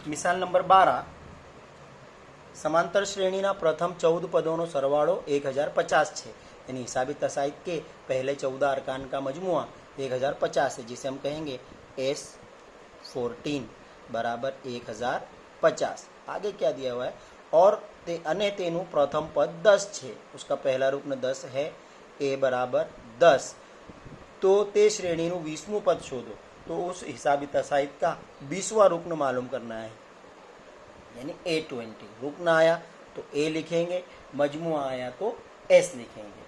મિસાલ number 12, समांतर श्रेणीना प्रथम 14 पदों नो सरवाड़ो 1050 है। यानी हिसाबी तसाइद के पहले 14 अरकान का मजमुआ 1050 है, जिसे हम कहेंगे S14 बराबर 1050। आगे क्या दिया हुआ है, और तेनु प्रथम पद 10 है, उसका पहला रुकन 10 है, ए बराबर 10। तो ते श्रेणी 20मुं पद शोधो। तो उस हिसाबी तसाइद का 20वां रुकन मालूम करना है, यानी A20। रुकन आया तो A लिखेंगे, मजमुआ आया तो S लिखेंगे।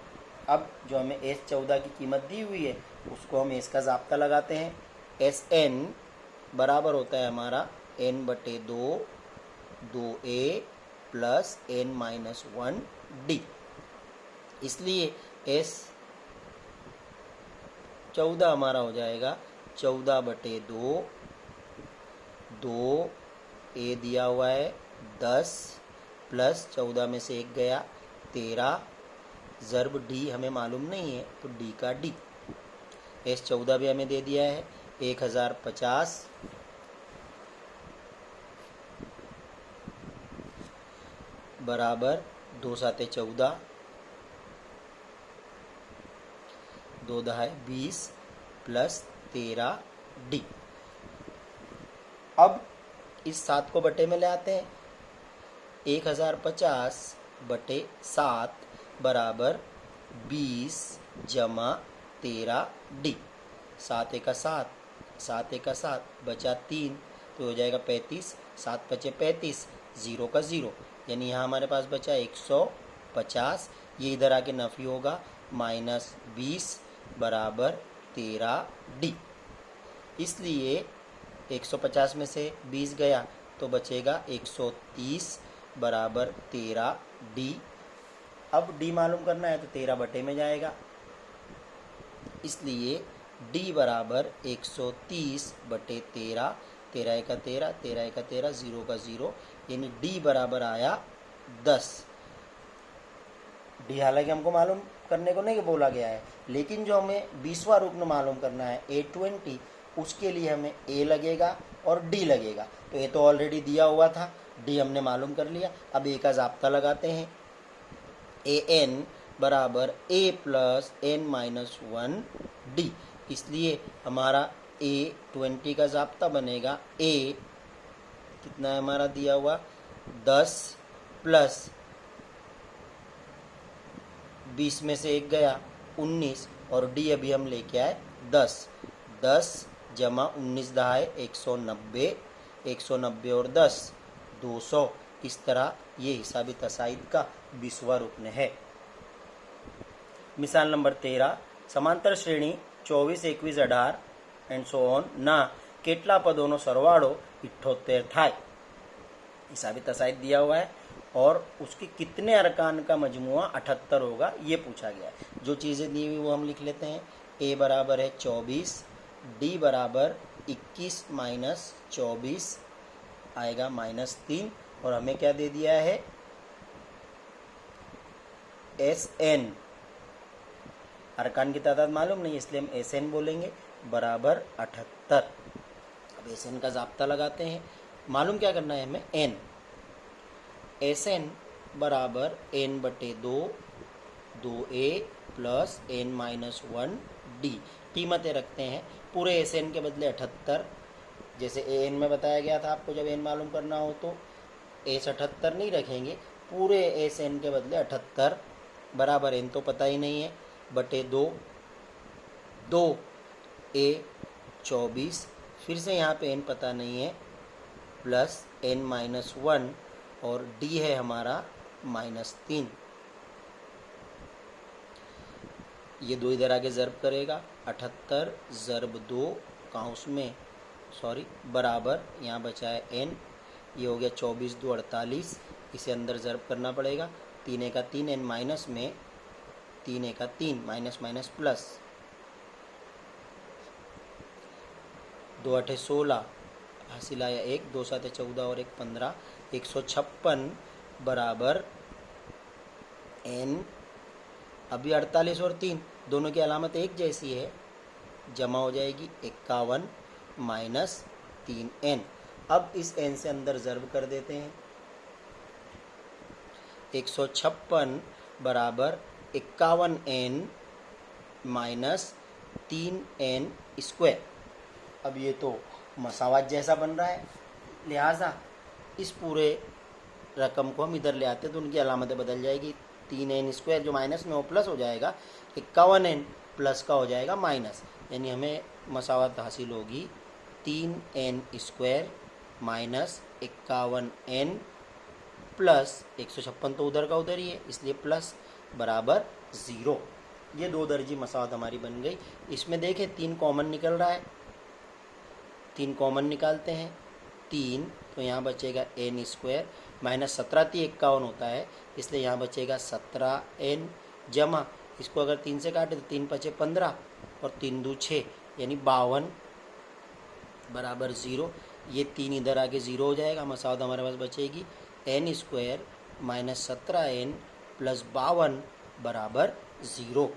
अब जो हमें S14 की कीमत दी हुई है उसको हम इसका जाब्ता लगाते हैं। SN बराबर होता है हमारा N/2 2A प्लस N-1D। इसलिए S14 हमारा हो जाएगा 14/2, 2 ए दिया हुआ है 10 प्लस 14 में से 1 गया 13, ज़र्ब डी हमें मालूम नहीं है तो डी का डी। S14 भी हमें दे दिया है 1050 बराबर 2 साते 14, 2 दहाई 20 प्लस 13 डी। अब इस 7 को बटे में ले आते हैं। 1050 बटे 7 बराबर 20 जमा 13 डी। 7 एका 7, 7 एका 7, बचा 3 तो हो जाएगा 35, 7 बचे 35, 0 का 0, यानी यहाँ हमारे पास बचा 150। ये इधर आके नफी होगा, -20 बराबर 13 डी। इसलिए 150 में से 20 गया तो बचेगा 130 बराबर 13 डी। अब डी मालूम करना है तो 13 बटे में जाएगा, इसलिए डी बराबर 130 बटे 13, 13 एका 13, 13 एका 13, 0 का 0, यानी डी बराबर आया 10। डी हालांकि हमको मालूम करने को नहीं बोला गया है, लेकिन जो हमें 20वां रुकन मालूम करना है A20, उसके लिए हमें ए लगेगा और डी लगेगा। तो ये तो ऑलरेडी दिया हुआ था, डी हमने मालूम कर लिया। अब ए का जाब्ता लगाते हैं। AN बराबर A प्लस N-1 डी। इसलिए हमारा A20 का जाब्ता बनेगा A कितना है हमारा दिया हुआ 10 प्लस 20 में से 1 गया 19, और डी अभी हम लेके आए 10, 10 जमा 19 दहाई 190, 190 और 10 200। इस तरह ये हिसाबी तसाइद का 20वां रुकन है। मिसाल नंबर 13, समांतर श्रेणी 24, 21, 18 एंड सो ऑन ना केटला पदों सरवाड़ो 78 थाय। हिसाबी तसाइद दिया हुआ है और उसके कितने अरकान का मजमुआ 78 होगा ये पूछा गया है। जो चीज़ें दी हुई वो हम लिख लेते हैं। ए बराबर है 24, डी बराबर 21 माइनस 24 आएगा -3, और हमें क्या दे दिया है SN। अरकान की तादाद मालूम नहीं इसलिए हम SN बोलेंगे, बराबर 78। अब SN का जाब्ता लगाते हैं। मालूम क्या करना है हमें N। SN बराबर N/2 2A plus N-1 D. कीमतें रखते हैं पूरे SN के बदले 78, जैसे AN में बताया गया था आपको जब N मालूम करना हो तो S 78 नहीं रखेंगे, पूरे SN के बदले 78 बराबर N तो पता ही नहीं है बटे 2, 2A 24, फिर से यहाँ पे N पता नहीं है, प्लस N-1 और D है हमारा -3। ये 2 इधर आगे ज़र्ब करेगा, 78 ज़र्ब 2 काउंस में बराबर यहाँ बचा है N। ये हो गया 24 2 48, इसे अंदर ज़र्ब करना पड़ेगा। 3 एका 3 N माइनस में 3 एका 3 माइनस माइनस प्लस 2 8 16 हासिल आया 1, 2 7 14 और 1 15, 156 बराबर N। अभी 48 और 3 दोनों की अलामत एक जैसी है, जमा हो जाएगी 51 माइनस 3N। अब इस n से अंदर ज़र्ब कर देते हैं। 156 बराबर 51n माइनस 3n स्क्वायर। अब ये तो मसावत जैसा बन रहा है, लिहाजा इस पूरे रकम को हम इधर ले आते तो उनकी अलामतें बदल जाएगी। 3n स्क्वायर जो माइनस में वो प्लस हो जाएगा, 51n प्लस का हो जाएगा माइनस, यानी हमें मसावत हासिल होगी 3n square minus 51n plus 156 तो उधर का उधर ही है, इसलिए प्लस बराबर 0। ये दो दर्जी मसावत हमारी बन गई। इसमें देखें 3 कॉमन निकल रहा है, 3 कॉमन निकालते हैं, 3 तो यहाँ बचेगा n स्क्वायर माइनस 17 × 51 होता है, इसलिए यहाँ बचेगा 17n जमा, इसको अगर 3 से काटे तो 3 × 5 = 15 और 3 × 2 = 6, यानी 52 बराबर 0। ये 3 इधर आके 0 हो जाएगा। मसावत हमारे पास बचेगी n square minus 17n plus 52 बराबर 0।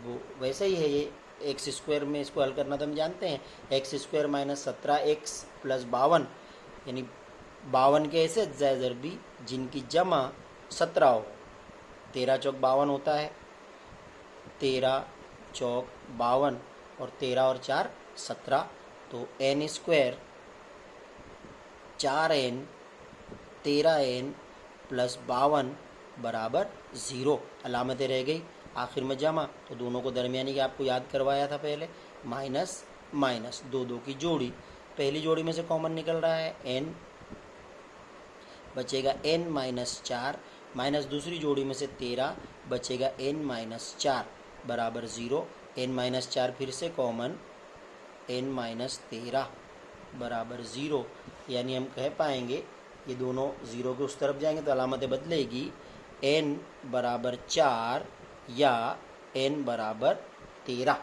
वो वैसे ही है, ये एक्स स्क्वायर में इसको हल करना तो हम जानते हैं, x square minus 17x plus 52, यानी 52 के ऐसे अज्जा ज़रबी जिनकी जमा 17 हो। 13 चौक 52 होता है, 13 चौक 52 और 13 और 4 17, तो n square 4n 13n plus 52 बराबर 0। अलामतें रह गई, आखिर में जमा, तो दोनों को दरमियानी का आपको याद करवाया था पहले, माइनस माइनस 2 की जोड़ी, पहली जोड़ी में से कॉमन निकल रहा है n, बचेगा n माइनस 4, माइनस दूसरी जोड़ी में से 13, बचेगा n माइनस 4 बराबर 0। n माइनस 4 फिर से कॉमन, n माइनस 13 बराबर 0, यानी हम कह पाएंगे ये दोनों 0 के उस तरफ जाएंगे तो अलामतें बदलेगी, n बराबर 4 या n बराबर 13।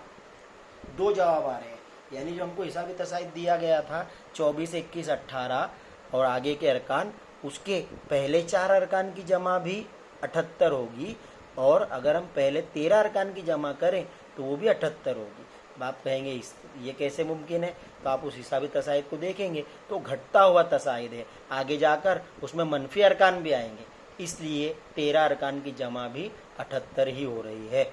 दो जवाब आ रहे हैं, यानी जो हमको हिसाबी तसाइद दिया गया था 24, 21, 18 और आगे के अरकान, उसके पहले 4 अरकान की जमा भी 78 होगी, और अगर हम पहले 13 अरकान की जमा करें तो वो भी 78 होगी। अब आप कहेंगे ये कैसे मुमकिन है, तो आप उस हिसाबी तसाइद को देखेंगे तो घटता हुआ तसाइद है, आगे जाकर उसमें मनफी अरकान भी आएंगे, इसलिए 13 अरकान की जमा भी 78 ही हो रही है।